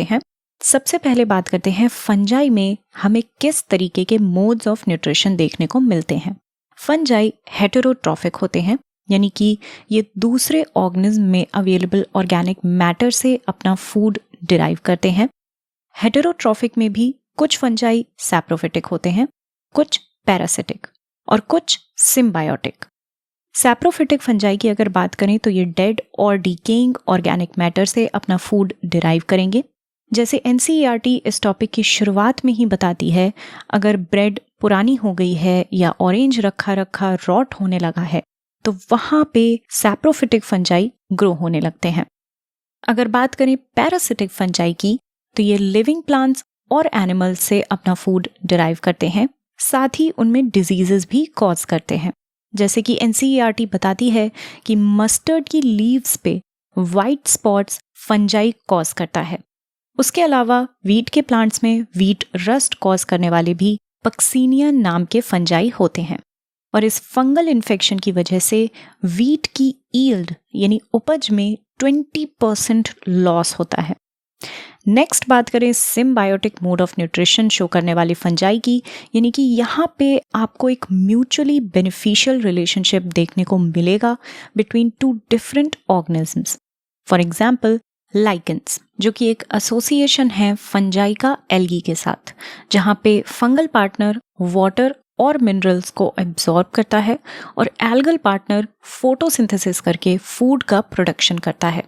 हैं। सबसे पहले बात करते हैं फंजाई में हमें किस तरीके के मोड्स ऑफ न्यूट्रिशन देखने को मिलते हैं। फंजाई हेटेरोट्रॉफिक होते हैं, यानी कि ये दूसरे ऑर्गेनिज्म में अवेलेबल ऑर्गेनिक मैटर से अपना फूड डिराइव करते हैं। हेटेरोट्रॉफिक में भी कुछ फंजाई सैप्रोफिटिक होते हैं, कुछ पैरासिटिक और कुछ सिम्बायोटिक। सैप्रोफिटिक फंजाई की अगर बात करें तो ये डेड और डिकेइंग ऑर्गेनिक मैटर से अपना फूड डिराइव करेंगे। जैसे एनसीईआरटी इस टॉपिक की शुरुआत में ही बताती है, अगर ब्रेड पुरानी हो गई है या ऑरेंज रखा रखा रॉट होने लगा है तो वहां पे सैप्रोफिटिक फंजाई ग्रो होने लगते हैं। अगर बात करें पैरासिटिक फंजाई की तो ये लिविंग प्लांट्स और एनिमल्स से अपना फूड डिराइव करते हैं, साथ ही उनमें डिजीजेस भी कॉज करते हैं। जैसे कि एनसीईआरटी बताती है कि मस्टर्ड की लीव्स पे वाइट स्पॉट्स फंजाई कॉज करता है। उसके अलावा वीट के प्लांट्स में वीट रस्ट कॉज करने वाले भी पक्सीनिया नाम के फंजाई होते हैं, और इस फंगल इन्फेक्शन की वजह से वीट की ईल्ड यानी उपज में 20% लॉस होता है। नेक्स्ट बात करें symbiotic mode of nutrition show करने वाली फंजाई की, यानी कि यहाँ पे आपको एक म्यूचुअली बेनिफिशियल रिलेशनशिप देखने को मिलेगा between two different organisms. For example lichens, जो कि एक एसोसिएशन है फंजाई का एल्गी के साथ, जहाँ पे फंगल पार्टनर वाटर और मिनरल्स को एब्जॉर्ब करता है और एल्गल पार्टनर फोटोसिंथेसिस करके फूड का प्रोडक्शन करता है।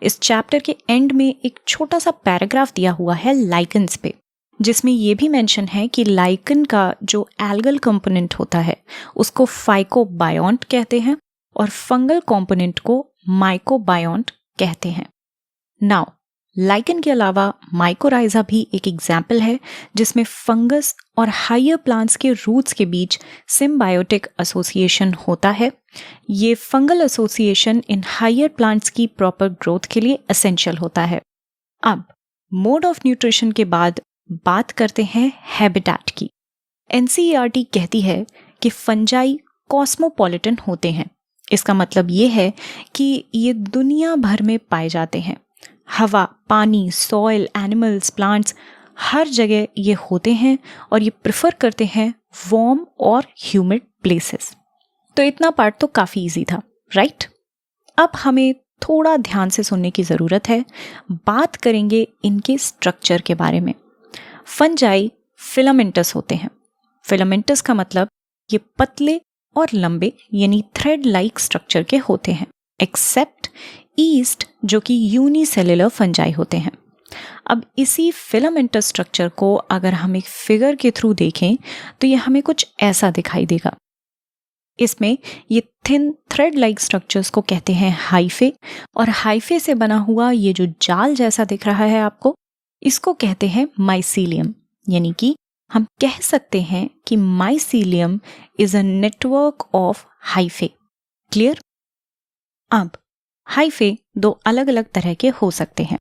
इस चैप्टर के एंड में एक छोटा सा पैराग्राफ दिया हुआ है लाइकेंस पे, जिसमें ये भी मेंशन है कि लाइकन का जो एल्गल कंपोनेंट होता है उसको फाइकोबायोन्ट कहते हैं और फंगल कंपोनेंट को माइकोबायोन्ट कहते हैं। नाउ लाइकन के अलावा माइकोराइजा भी एक एग्जाम्पल है जिसमें फंगस और हायर प्लांट्स के रूट्स के बीच सिम्बायोटिक एसोसिएशन होता है। ये fungal association in higher plants की प्रॉपर ग्रोथ के लिए एसेंशियल होता है। अब मोड ऑफ न्यूट्रिशन के बाद बात करते हैं हैबिटेट की। एनसीईआरटी कहती है कि फंजाई कॉस्मोपॉलिटन होते हैं। इसका मतलब ये है कि ये दुनिया भर में पाए जाते हैं। हवा, पानी, सॉइल, एनिमल्स, प्लांट्स, हर जगह ये होते हैं और ये प्रेफर करते हैं वार्म और ह्यूमिड प्लेसेस। तो इतना पार्ट तो काफ़ी इजी था, राइट? अब हमें थोड़ा ध्यान से सुनने की ज़रूरत है। बात करेंगे इनके स्ट्रक्चर के बारे में। फंजाई फिलामेंटस होते हैं। फिलामेंटस का मतलब ये पतले और लंबे यानी थ्रेड लाइक स्ट्रक्चर के होते हैं, एक्सेप्ट ईस्ट जो कि यूनिसेलुलर फंजाई होते हैं। अब इसी फिलामेंटस स्ट्रक्चर को अगर हम एक फिगर के थ्रू देखें तो ये हमें कुछ ऐसा दिखाई देगा। इसमें ये थिन थ्रेड लाइक स्ट्रक्चर्स को कहते हैं हाइफे, और हाइफे से बना हुआ ये जो जाल जैसा दिख रहा है आपको, इसको कहते हैं माइसीलियम। यानी कि हम कह सकते हैं कि mycelium is a network of hyphae. Clear? अब हाइफे दो अलग अलग तरह के हो सकते हैं।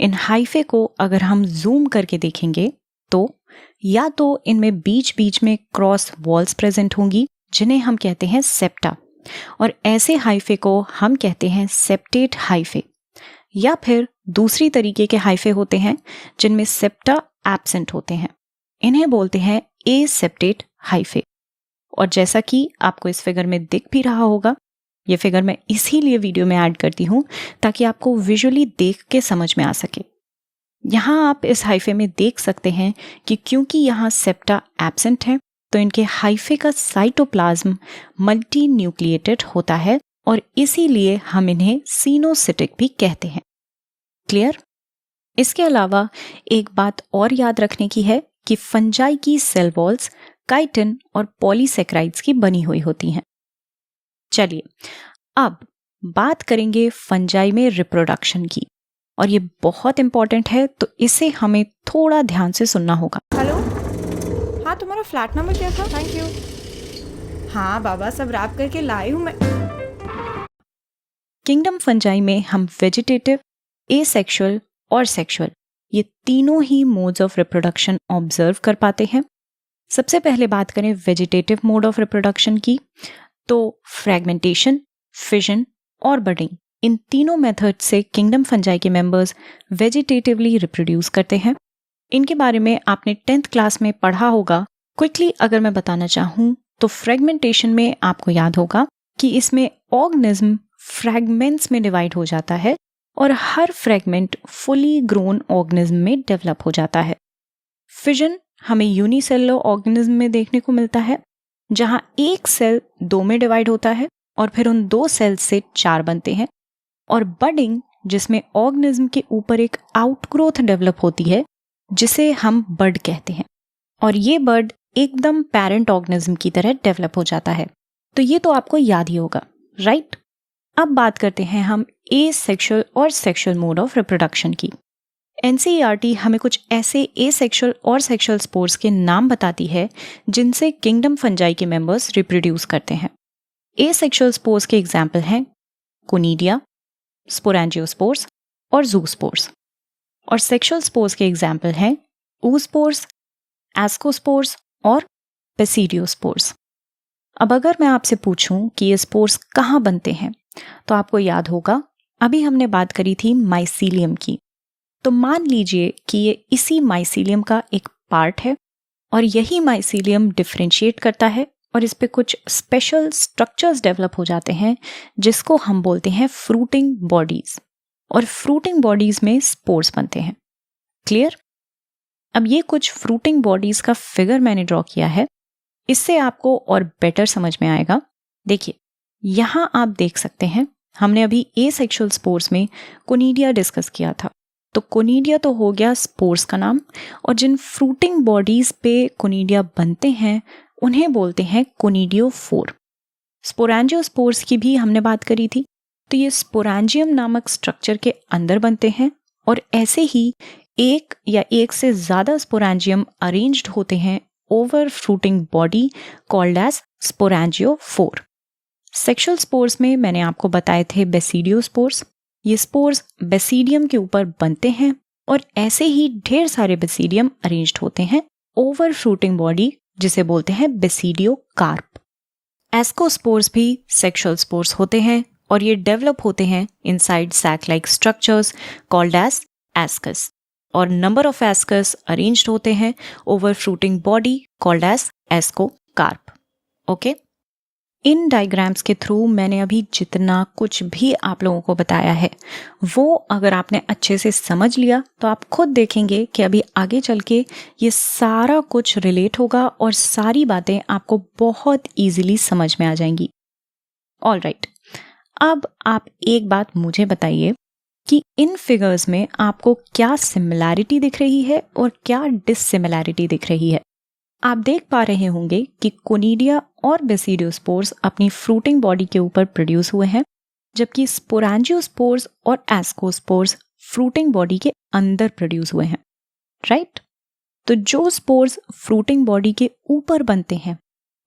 इन हाइफे को अगर हम जूम करके देखेंगे तो या तो इनमें बीच बीच में क्रॉस वॉल्स प्रेजेंट होंगी जिन्हें हम कहते हैं सेप्टा, और ऐसे हाइफे को हम कहते हैं सेप्टेट हाइफे। या फिर दूसरी तरीके के हाइफे होते हैं जिनमें सेप्टा एब्सेंट होते हैं, इन्हें बोलते हैं एसेप्टेट हाइफे। और जैसा कि आपको इस फिगर में दिख भी रहा होगा, ये फिगर मैं इसीलिए वीडियो में ऐड करती हूँ ताकि आपको विजुअली देख के समझ में आ सके। यहाँ आप इस हाइफे में देख सकते हैं कि क्योंकि यहाँ सेप्टा एब्सेंट है तो इनके हाइफे का साइटोप्लाज्म मल्टी न्यूक्लिएटेड होता है और इसीलिए हम इन्हें सीनोसिटिक भी कहते हैं। क्लियर? इसके अलावा एक बात और याद रखने की है कि फंजाई की सेल वॉल्स काइटिन और पॉलीसेक्राइड्स की बनी हुई होती हैं। चलिए अब बात करेंगे फंजाई में रिप्रोडक्शन की, और ये बहुत इंपॉर्टेंट है तो इसे हमें थोड़ा ध्यान से सुनना होगा। हेलो, हाँ तुम्हारा फ्लैट नंबर क्या था? Thank you. हाँ बाबा, सब रैप करके लाई हूँ मैं। किंगडम फंजाई में हम वेजिटेटिव, एसेक्सुअल और सेक्सुअल ये तीनों ही मोड्स ऑफ रिप्रोडक्शन ऑब्जर्व कर पाते हैं। सबसे पहले बात करें वेजिटेटिव मोड ऑफ रिप्रोडक्शन की, तो फ्रेगमेंटेशन, फिजन और बडिंग इन तीनों मेथड से किंगडम फंजाई के मेंबर्स वेजिटेटिवली रिप्रोड्यूस करते हैं। इनके बारे में आपने 10th क्लास में पढ़ा होगा। क्विकली अगर मैं बताना चाहूँ तो फ्रेगमेंटेशन में आपको याद होगा कि इसमें ऑर्गेनिज्म फ्रैगमेंट्स में डिवाइड हो जाता है और हर फ्रैगमेंट फुली ग्रोन ऑर्गेनिज्म में डेवलप हो जाता है। फिजन हमें यूनिसेलुलर ऑर्गेनिज्म में देखने को मिलता है, जहां एक सेल 2 में डिवाइड होता है और फिर उन 2 सेल्स से 4 बनते हैं। और बडिंग, जिसमें ऑर्गेनिज्म के ऊपर एक आउटग्रोथ डेवलप होती है, जिसे हम बड कहते हैं, और ये बड एकदम पेरेंट ऑर्गेनिज्म की तरह डेवलप हो जाता है। तो ये तो आपको याद ही होगा, राइट? अब बात करते हैं हम एसेक्सुअल और सेक्सुअल मोड ऑफ रिप्रोडक्शन की। एनसीईआरटी हमें कुछ ऐसे एसेक्सुअल और सेक्सुअल स्पोर्स के नाम बताती है जिनसे किंगडम फंजाई के मेंबर्स रिप्रोड्यूस करते हैं। एसेक्सुअल स्पोर्स के एग्जाम्पल हैं कोनिडिया, स्पोरेंजियोस्पोर्स और ज़ूस्पोर्स। और सेक्सुअल स्पोर्स के एग्जाम्पल हैं oospores, एस्कोस्पोर्स और बेसिडियोस्पोर्स। अब अगर मैं आपसे पूछूं कि ये स्पोर्स कहाँ बनते हैं, तो आपको याद होगा अभी हमने बात करी थी माइसीलियम की। तो मान लीजिए कि ये इसी माइसीलियम का एक पार्ट है और यही माइसीलियम डिफरेंशिएट करता है और इस पे कुछ स्पेशल स्ट्रक्चर्स डेवलप हो जाते हैं जिसको हम बोलते हैं फ्रूटिंग बॉडीज, और फ्रूटिंग बॉडीज में स्पोर्स बनते हैं। क्लियर? अब ये कुछ फ्रूटिंग बॉडीज का फिगर मैंने ड्रॉ किया है, इससे आपको और बेटर समझ में आएगा। देखिए, यहां आप देख सकते हैं हमने अभी एसेक्सुअल स्पोर्स में कोनिडिया डिस्कस किया था। तो कोनिडिया तो हो गया स्पोर्स का नाम, और जिन फ्रूटिंग बॉडीज पे कोनिडिया बनते हैं उन्हें बोलते हैं कोनिडियोफोर। स्पोरेंजियोस्पोर्स की भी हमने बात करी थी। तो ये स्पोरेंजियम नामक स्ट्रक्चर के अंदर बनते हैं, और ऐसे ही एक या एक से ज्यादा स्पोरेंजियम अरेंज्ड होते हैं over fruiting body called as sporangiophore. Sexual spores में मैंने आपको बताए थे बेसिडियोस्पोर्स। ये स्पोर्स बेसिडियम के ऊपर बनते हैं और ऐसे ही ढेर सारे बेसिडियम अरेंज्ड होते हैं ओवर फ्रूटिंग बॉडी, जिसे बोलते हैं बेसिडियोकार्प। एस्कोस्पोर्स भी सेक्सुअल स्पोर्स होते हैं और ये डेवलप होते हैं inside sac like structures called as ascus, और नंबर ऑफ एस्कस अरेंज्ड होते हैं over fruiting body called as ascocarp. Okay, in diagrams के थ्रू मैंने अभी जितना कुछ भी आप लोगों को बताया है वो अगर आपने अच्छे से समझ लिया तो आप खुद देखेंगे कि अभी आगे चल के ये सारा कुछ रिलेट होगा और सारी बातें आपको बहुत इजीली समझ में आ जाएंगी। ऑल राइट, अब आप एक बात मुझे बताइए कि इन फिगर्स में आपको क्या सिमिलैरिटी दिख रही है और क्या डिससिमिलैरिटी दिख रही है। आप देख पा रहे होंगे कि कोनिडिया और बेसिडियोस्पोर्स अपनी फ्रूटिंग बॉडी के ऊपर प्रोड्यूस हुए हैं, जबकि स्पोरेंजियोस्पोर्स और एस्कोस्पोर्स फ्रूटिंग बॉडी के अंदर प्रोड्यूस हुए हैं, राइट? तो जो स्पोर्स फ्रूटिंग बॉडी के ऊपर बनते हैं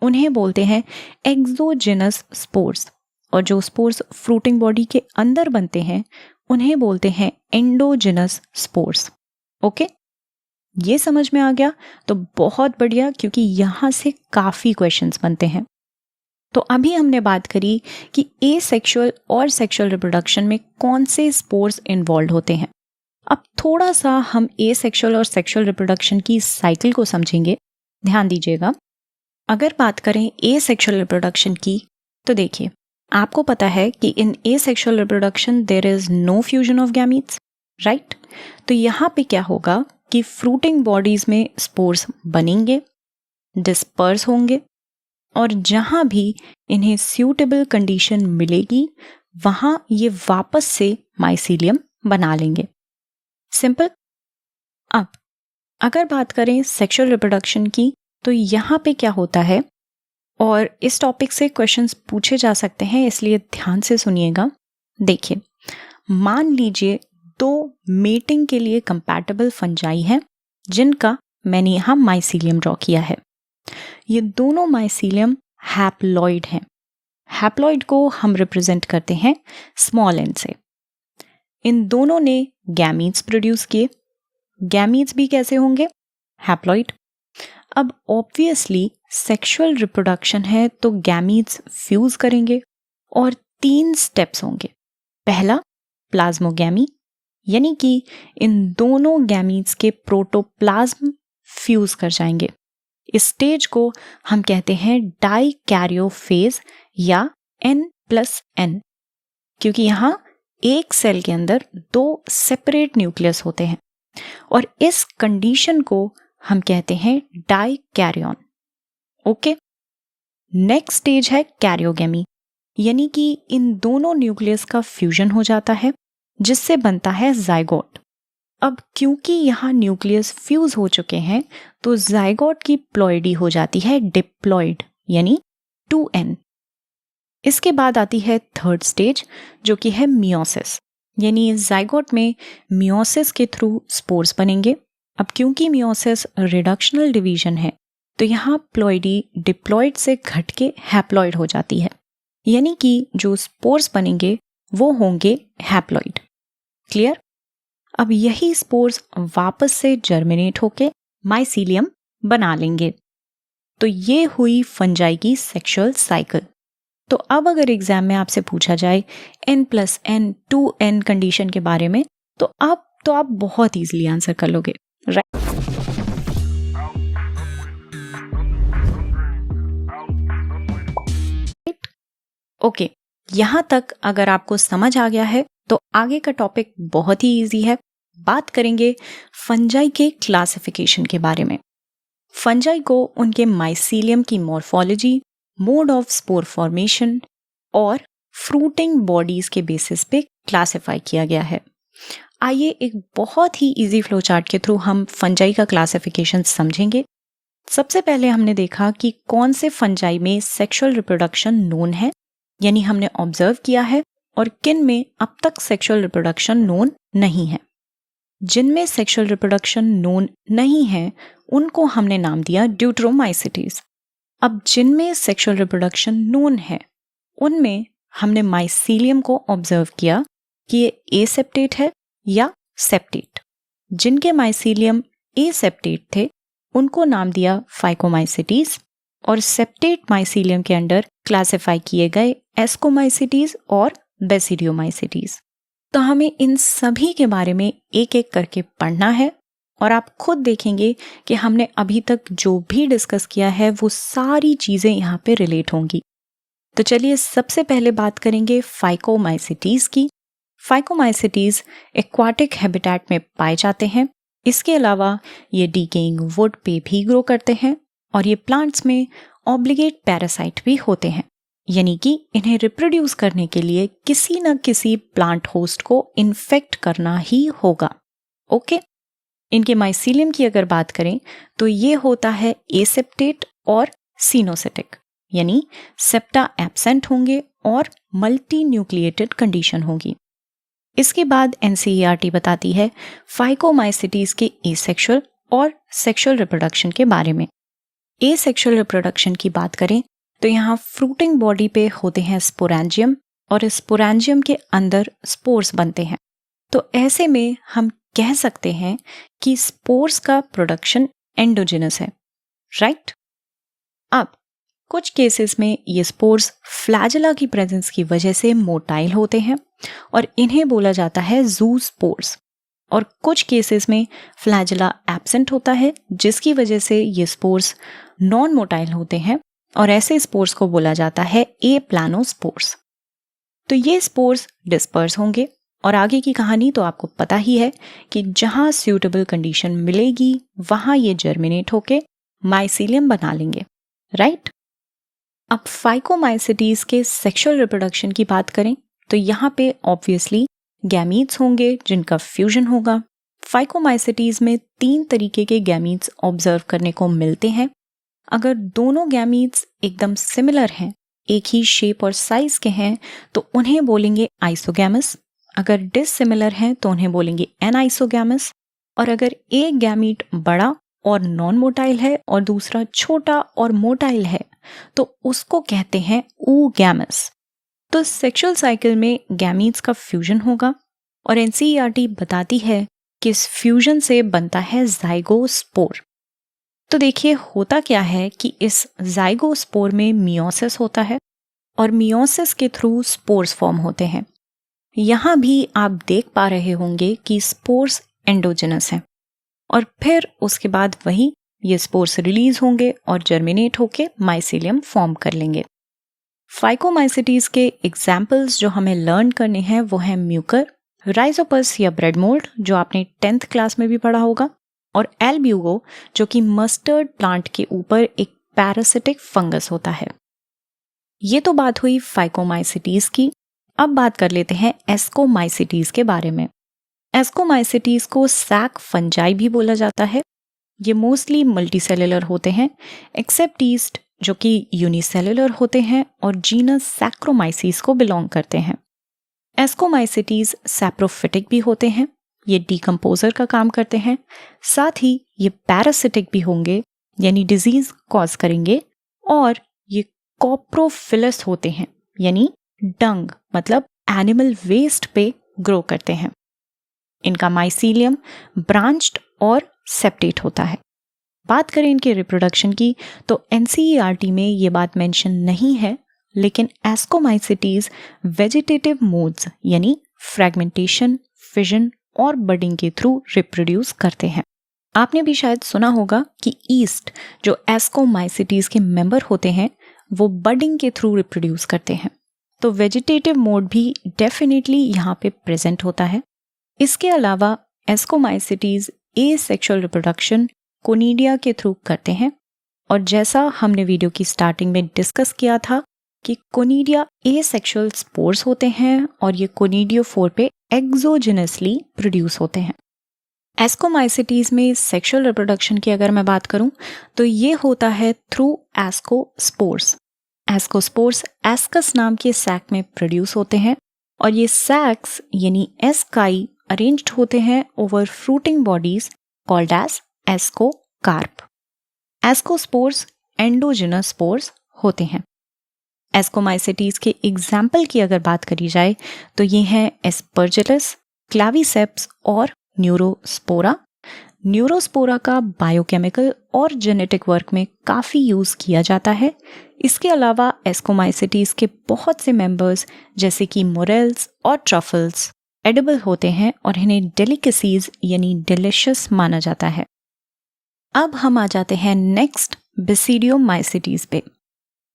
उन्हें बोलते हैं एक्सोजेनस स्पोर्स, और जो स्पोर्स फ्रूटिंग बॉडी के अंदर बनते हैं उन्हें बोलते हैं एंडोजेनस स्पोर्स। ओके, ये समझ में आ गया तो बहुत बढ़िया, क्योंकि यहां से काफी क्वेश्चंस बनते हैं। तो अभी हमने बात करी कि एसेक्सुअल और सेक्सुअल रिप्रोडक्शन में कौन से स्पोर्स इन्वॉल्व होते हैं। अब थोड़ा सा हम एसेक्सुअल और सेक्सुअल रिप्रोडक्शन की साइकिल को समझेंगे। ध्यान दीजिएगा, अगर बात करें एसेक्सुअल रिप्रोडक्शन की तो देखिए, आपको पता है कि in asexual reproduction there is no fusion of gametes, right? तो यहाँ पे क्या होगा कि फ्रूटिंग बॉडीज में स्पोर्स बनेंगे, डिस्पर्स होंगे, और जहां भी इन्हें सूटेबल कंडीशन मिलेगी वहां ये वापस से माइसीलियम बना लेंगे। सिंपल। अब अगर बात करें सेक्सुअल रिप्रोडक्शन की तो यहाँ पे क्या होता है, और इस टॉपिक से क्वेश्चंस पूछे जा सकते हैं, इसलिए ध्यान से सुनिएगा। देखिए, मान लीजिए 2 मेटिंग के लिए कंपैटिबल फंजाई हैं जिनका मैंने यहाँ माइसीलियम ड्रॉ किया है। ये दोनों माइसीलियम हैप्लॉइड हैं। हैप्लॉइड को हम रिप्रेजेंट करते हैं स्मॉल एन से। इन दोनों ने गैमीट्स प्रोड्यूस किए। गैमीट्स भी कैसे होंगे? हैप्लॉइड। अब ऑब्वियसली सेक्सुअल रिप्रोडक्शन है तो गैमीट्स फ्यूज करेंगे और 3 स्टेप्स होंगे। पहला प्लाज्मोगैमी, यानी कि इन दोनों गैमीट्स के प्रोटोप्लाज्म फ्यूज कर जाएंगे। इस स्टेज को हम कहते हैं डाइकैरियोफेज या N+N, क्योंकि यहाँ एक सेल के अंदर 2 सेपरेट न्यूक्लियस होते हैं और इस कंडीशन को हम कहते हैं डाइकैरियन। ओके, नेक्स्ट स्टेज है कैरियोगेमी, यानी कि इन दोनों न्यूक्लियस का फ्यूजन हो जाता है जिससे बनता है जाइगोट। अब क्योंकि यहाँ न्यूक्लियस फ्यूज हो चुके हैं तो जाइगोट की प्लॉइडी हो जाती है डिप्लॉइड, यानी 2N। इसके बाद आती है थर्ड स्टेज जो कि है मियोसिस, यानी जाइगोट में मियोसिस के थ्रू स्पोर्स बनेंगे। अब क्योंकि मियोसिस रिडक्शनल डिवीजन है तो यहाँ प्लॉइडी डिप्लॉइड से घट के हैप्लॉइड हो जाती है, यानी कि जो स्पोर्स बनेंगे वो होंगे हैप्लॉइड। क्लियर? अब यही स्पोर्स वापस से जर्मिनेट होके माइसीलियम बना लेंगे। तो ये हुई फंजाई की सेक्सुअल साइकिल। तो अब अगर एग्जाम में आपसे पूछा जाए N+N 2N कंडीशन के बारे में तो आप बहुत इजीली आंसर कर लोगे, राइट? ओके, यहां तक अगर आपको समझ आ गया है तो आगे का टॉपिक बहुत ही इजी है। बात करेंगे फंजाई के क्लासिफिकेशन के बारे में। फंजाई को उनके माइसीलियम की morphology, mode of spore formation और फ्रूटिंग बॉडीज के बेसिस पे क्लासिफाई किया गया है। आइए एक बहुत ही इजी फ्लो चार्ट के थ्रू हम फंजाई का क्लासिफिकेशन समझेंगे। सबसे पहले हमने देखा कि कौन से फंजाई में सेक्सुअल रिप्रोडक्शन नोन है, यानी हमने ऑब्जर्व किया है, और किन में अब तक सेक्सुअल रिप्रोडक्शन नोन नहीं है। जिनमें सेक्सुअल रिप्रोडक्शन नोन नहीं है उनको हमने नाम दिया ड्यूटरोमाइसिटीज। अब जिनमें सेक्सुअल रिप्रोडक्शन नोन है उनमें हमने माइसीलियम को ऑब्जर्व किया कि ये एसेप्टेट है या सेप्टेट। जिनके माइसीलियम एसेप्टेट थे उनको नाम दिया फाइकोमाइसिटीज, और सेप्टेट माइसीलियम के अंडर क्लासिफाई किए गए एस्कोमाइसिटीज और बेसिडियोमाइसिटीज। तो हमें इन सभी के बारे में एक एक करके पढ़ना है और आप खुद देखेंगे कि हमने अभी तक जो भी डिस्कस किया है वो सारी चीजें यहाँ पे रिलेट होंगी। तो चलिए सबसे पहले बात करेंगे फाइकोमाइसिटीज की। फाइकोमाइसिटीज एक्वाटिक हैबिटेट में पाए जाते हैं। इसके अलावा ये डीकेइंग वुड पे भी ग्रो करते हैं और ये प्लांट्स में ऑब्लिगेट पैरासाइट भी होते हैं, यानी कि इन्हें रिप्रोड्यूस करने के लिए किसी न किसी प्लांट होस्ट को इन्फेक्ट करना ही होगा। ओके, इनके माइसीलियम की अगर बात करें तो ये होता है एसेप्टेट और सीनोसिटिक, यानी सेप्टा एब्सेंट होंगे और मल्टी न्यूक्लिएटेड कंडीशन होगी। इसके बाद एनसीईआरटी बताती है फाइकोमाइसिटीज के एसेक्सुअल और सेक्सुअल रिप्रोडक्शन के बारे में। एसेक्सुअल रिप्रोडक्शन की बात करें तो यहाँ फ्रूटिंग बॉडी पे होते हैं स्पोरेंजियम और इस स्पोरेंजियम के अंदर स्पोर्स बनते हैं। तो ऐसे में हम कह सकते हैं कि स्पोर्स का प्रोडक्शन एंडोजिनस है, राइट? अब कुछ केसेस में ये स्पोर्स फ्लैजेला की प्रेजेंस की वजह से मोटाइल होते हैं और इन्हें बोला जाता है जू स्पोर्स, और कुछ केसेस में फ्लैजेला एब्सेंट होता है जिसकी वजह से ये स्पोर्स नॉन मोटाइल होते हैं और ऐसे स्पोर्स को बोला जाता है ए प्लानोस्पोर्स। तो ये स्पोर्स डिस्पर्स होंगे और आगे की कहानी तो आपको पता ही है कि जहां सूटेबल कंडीशन मिलेगी वहां ये जर्मिनेट होके माइसीलियम बना लेंगे, राइट? अब फाइकोमाइसिटीज के सेक्सुअल रिप्रोडक्शन की बात करें तो यहाँ पे ऑब्वियसली गैमीट्स होंगे जिनका फ्यूजन होगा। फाइकोमाइसिटीज में 3 तरीके के गैमीट्स ऑब्जर्व करने को मिलते हैं। अगर दोनों गैमीट्स एकदम सिमिलर हैं, एक ही शेप और साइज के हैं, तो उन्हें बोलेंगे आइसोगैमस। अगर डिसिमिलर हैं तो उन्हें बोलेंगे एनाइसोगैमस। और अगर एक गैमीट बड़ा और नॉन मोटाइल है और दूसरा छोटा और मोटाइल है तो उसको कहते हैं oogamous। तो सेक्सुअल साइकिल में गैमीट्स का फ्यूजन होगा और एनसीईआरटी बताती है कि इस फ्यूजन से बनता है जाइगोस्पोर। तो देखिए होता क्या है कि इस जाइगोस्पोर में मियोसिस होता है और मियोसिस के थ्रू स्पोर्स फॉर्म होते हैं। यहाँ भी आप देख पा रहे होंगे कि स्पोर्स एंडोजेनस है और फिर उसके बाद वही ये स्पोर्स रिलीज होंगे और जर्मिनेट होके माइसीलियम फॉर्म कर लेंगे। फाइकोमाइसिटीज के एग्जाम्पल्स जो हमें लर्न करने हैं वो है म्यूकर, राइजोपस या ब्रेड मोल्ड जो आपने 10th क्लास में भी पढ़ा होगा, और एल्ब्यूगो जो कि मस्टर्ड प्लांट के ऊपर एक पैरासिटिक फंगस होता है। ये तो बात हुई फाइकोमाइसिटीज की। अब बात कर लेते हैं एस्कोमाइसिटीज के बारे में। एस्कोमाइसिटीज को सैक फंजाई भी बोला जाता है। ये मोस्टली मल्टीसेलुलर होते हैं एक्सेप्ट ईस्ट जो कि यूनिसेलुलर होते हैं और जीनस सैक्रोमाइसीस को बिलोंग करते हैं। एस्कोमाइसिटीज सैप्रोफिटिक भी होते हैं, ये डिकम्पोजर का काम करते हैं, साथ ही ये पैरासिटिक भी होंगे यानी डिजीज कॉज करेंगे, और ये कॉप्रोफिलस होते हैं यानी डंग मतलब एनिमल वेस्ट पे ग्रो करते हैं। इनका माइसीलियम ब्रांच्ड और सेप्टेट होता है। बात करें इनके रिप्रोडक्शन की तो एनसीईआरटी में ये बात मेंशन नहीं है, लेकिन एस्कोमाइसिटीज वेजिटेटिव मोड्स यानी फ्रेगमेंटेशन, फिजन और बडिंग के थ्रू रिप्रोड्यूस करते हैं। आपने भी शायद सुना होगा कि ईस्ट जो एस्कोमाइसिटीज के मेंबर होते हैं वो बडिंग के थ्रू रिप्रोड्यूस करते हैं, तो वेजिटेटिव मोड भी डेफिनेटली यहाँ पे प्रेजेंट होता है। इसके अलावा एस्कोमाइसिटीज एसेक्सुअल रिप्रोडक्शन कोनिडिया के थ्रू करते हैं, और जैसा हमने वीडियो की स्टार्टिंग में डिस्कस किया था कि कोनिडिया एसेक्सुअल स्पोर्स होते हैं और ये कोनिडियोफोर पे एक्सोजेनसली प्रोड्यूस होते हैं। एस्कोमाइसिटीज में सेक्सुअल रिप्रोडक्शन की अगर मैं बात करूं तो ये होता है थ्रू एस्कोस्पोर्स। एस्कोस्पोर्स एस्कस नाम के सैक में प्रोड्यूस होते हैं, और ये सैक्स यानी एस्काई अरेंज्ड होते हैं over fruiting bodies called as ascocarp. Ascospores endogenous spores होते हैं। एस्कोमाइसिटीज के एग्जाम्पल की अगर बात करी जाए तो ये हैं एस्परजिलस, क्लाविसेप्स और न्यूरोस्पोरा। न्यूरोस्पोरा का बायोकेमिकल और जेनेटिक वर्क में काफ़ी यूज़ किया जाता है। इसके अलावा एस्कोमाइसिटीज के बहुत से मेंबर्स जैसे कि मोरेल्स और ट्रफल्स एडिबल होते हैं और इन्हें डेलिकेसीज यानी डिलिशियस माना जाता है। अब हम आ जाते हैं नेक्स्ट बेसिडियोमाइसिटीज पे।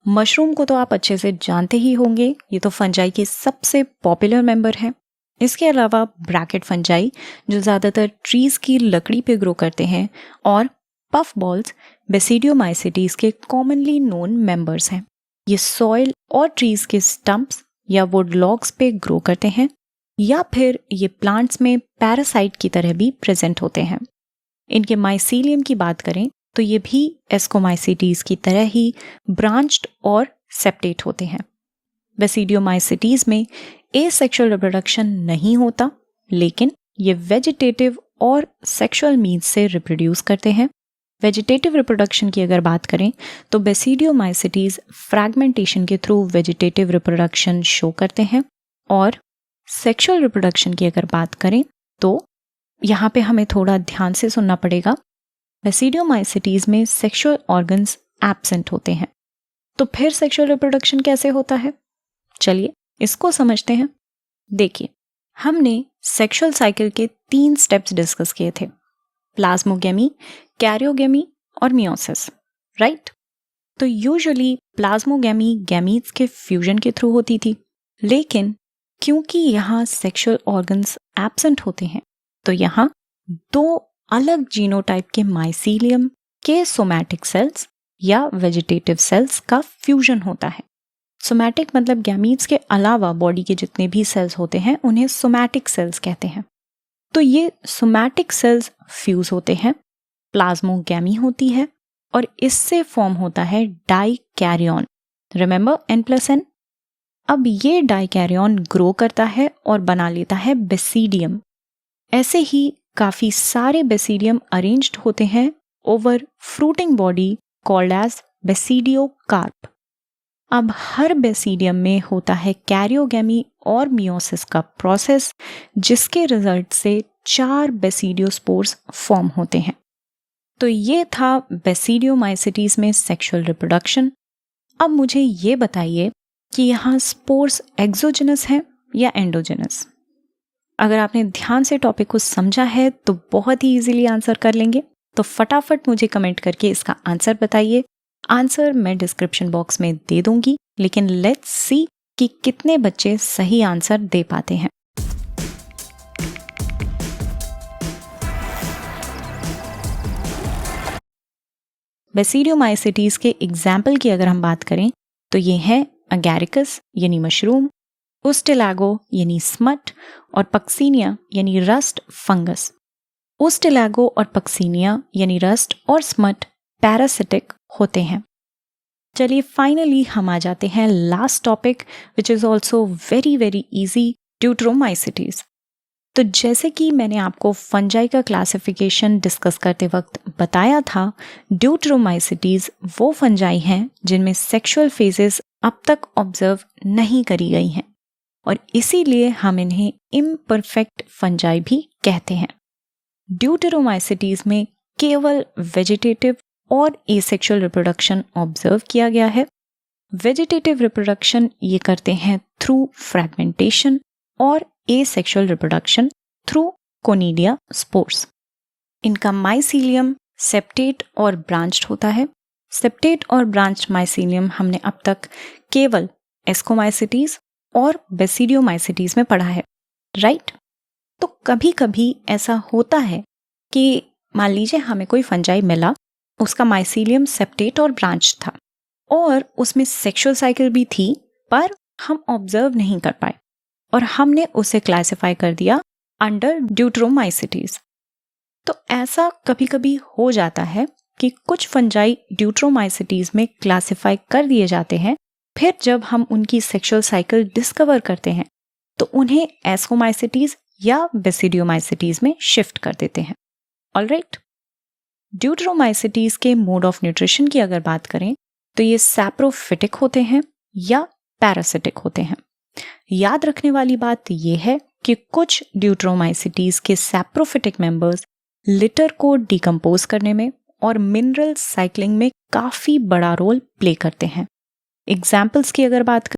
मशरूम को तो आप अच्छे से जानते ही होंगे, ये तो फंजाई के सबसे पॉपुलर मेंबर हैं। इसके अलावा ब्रैकेट फंजाई जो ज़्यादातर ट्रीज की लकड़ी पे ग्रो करते हैं, और पफ बॉल्स बेसिडियोमाइसिटीज के कॉमनली नोन मेंबर्स हैं। ये सॉइल और ट्रीज के स्टम्प्स या वुड लॉग्स पे ग्रो करते हैं, या फिर ये प्लांट्स में पैरासाइट की तरह भी प्रेजेंट होते हैं। इनके माइसीलियम की बात करें तो ये भी एस्कोमाइसिटीज की तरह ही ब्रांच्ड और सेप्टेट होते हैं। बेसिडियोमाइसिटीज में एसेक्सुअल रिप्रोडक्शन नहीं होता, लेकिन ये वेजिटेटिव और सेक्सुअल मीन्स से रिप्रोड्यूस करते हैं। वेजिटेटिव रिप्रोडक्शन की अगर बात करें तो बेसिडियोमाइसिटीज फ्रैगमेंटेशन के थ्रू वेजिटेटिव रिप्रोडक्शन शो करते हैं, और सेक्सुअल रिप्रोडक्शन की अगर बात करें तो यहाँ पे हमें थोड़ा ध्यान से सुनना पड़ेगा। बेसिडियोमाइसिटीज में सेक्सुअल ऑर्गन्स एब्सेंट होते हैं, तो फिर सेक्सुअल रिप्रोडक्शन कैसे होता है, चलिए इसको समझते हैं। देखिए, हमने सेक्सुअल साइकिल के 3 स्टेप्स डिस्कस किए थे, प्लाज्मोगेमी, कैरियोगेमी और मियोसिस, राइट? तो यूजुअली प्लाज्मोगेमी गैमीट्स के फ्यूजन के थ्रू होती थी, लेकिन क्योंकि यहाँ सेक्सुअल ऑर्गन्स एब्सेंट होते हैं तो यहाँ 2 अलग जीनोटाइप के माइसीलियम के सोमैटिक सेल्स या वेजिटेटिव सेल्स का फ्यूजन होता है। सोमैटिक मतलब गैमीट्स के अलावा बॉडी के जितने भी सेल्स होते हैं उन्हें सोमैटिक सेल्स कहते हैं। तो ये सोमैटिक सेल्स फ्यूज होते हैं, प्लाज्मोगेमी होती है, और इससे फॉर्म होता है डाइकैरियन। Remember N+N। अब ये डाइकैरियन ग्रो करता है और बना लेता है बेसिडियम। ऐसे ही काफी सारे बेसिडियम अरेंज्ड होते हैं over fruiting body called as basidiocarp. अब हर बेसिडियम में होता है कैरियोगेमी और मियोसिस का प्रोसेस, जिसके रिजल्ट से 4 बेसिडियोस्पोर्स फॉर्म होते हैं। तो ये था बेसिडियोमाइसिटीज में सेक्सुअल रिप्रोडक्शन। अब मुझे ये बताइए कि यहाँ स्पोर्स एक्सोजेनस हैं या एंडोजेनस? अगर आपने ध्यान से टॉपिक को समझा है तो बहुत ही इजीली आंसर कर लेंगे। तो फटाफट मुझे कमेंट करके इसका आंसर बताइए। आंसर मैं डिस्क्रिप्शन बॉक्स में दे दूंगी, लेकिन लेट्स सी कि कितने बच्चे सही आंसर दे पाते हैं। बेसिडियोमाइसिटीज के एग्जाम्पल की अगर हम बात करें तो ये है अगैरिकस यानी मशरूम, ओस्टेलागो यानी स्मट और पक्सीनिया यानी रस्ट फंगस। ओस्टेलागो और पक्सीनिया यानी रस्ट और स्मट पैरासिटिक होते हैं। चलिए फाइनली हम आ जाते हैं last topic which is also very very easy, Deuteromycetes. तो जैसे कि मैंने आपको फंजाई का क्लासिफिकेशन डिस्कस करते वक्त बताया था, ड्यूट्रोमाइसिटीज वो फंजाई हैं जिनमें सेक्सुअल फेजेस अब तक ऑब्जर्व नहीं करी गई हैं और इसीलिए हम इन्हें इम्परफेक्ट फंजाई भी कहते हैं। ड्यूटेरोमाइसिटीज में केवल वेजिटेटिव और एसेक्सुअल रिप्रोडक्शन ऑब्जर्व किया गया है। वेजिटेटिव रिप्रोडक्शन ये करते हैं थ्रू फ्रैगमेंटेशन और asexual reproduction through conidia spores. इनका माइसीलियम सेप्टेट और ब्रांच्ड होता है। सेप्टेट और ब्रांच्ड माइसीलियम हमने अब तक केवल एस्कोमाइसिटीज और बेसिडियोमाइसिटीज में पढ़ा है, राइट? तो कभी कभी ऐसा होता है कि मान लीजिए हमें कोई फंजाई मिला, उसका माइसीलियम सेप्टेट और ब्रांच था और उसमें सेक्सुअल साइकिल भी थी, पर हम ऑब्जर्व नहीं कर पाए और हमने उसे क्लासिफाई कर दिया अंडर ड्यूट्रोमाइसिटीज। तो ऐसा कभी कभी हो जाता है कि कुछ फंजाई ड्यूट्रोमाइसिटीज में क्लासिफाई कर दिए जाते हैं, फिर जब हम उनकी सेक्सुअल साइकिल डिस्कवर करते हैं तो उन्हें एस्कोमाइसिटीज या बेसिडियोमाइसिटीज में शिफ्ट कर देते हैं। ऑलराइट, ड्यूट्रोमाइसिटीज के मोड ऑफ न्यूट्रिशन की अगर बात करें तो ये सैप्रोफिटिक होते हैं या पैरासिटिक होते हैं। याद रखने वाली बात यह है कि कुछ ड्यूट्रोमाइसिटीज के सैप्रोफिटिक मेंबर्स लिटर को डिकम्पोज करने में और मिनरल साइक्लिंग में काफी बड़ा रोल प्ले करते हैं। एग्जाम्पल्स की अगर बात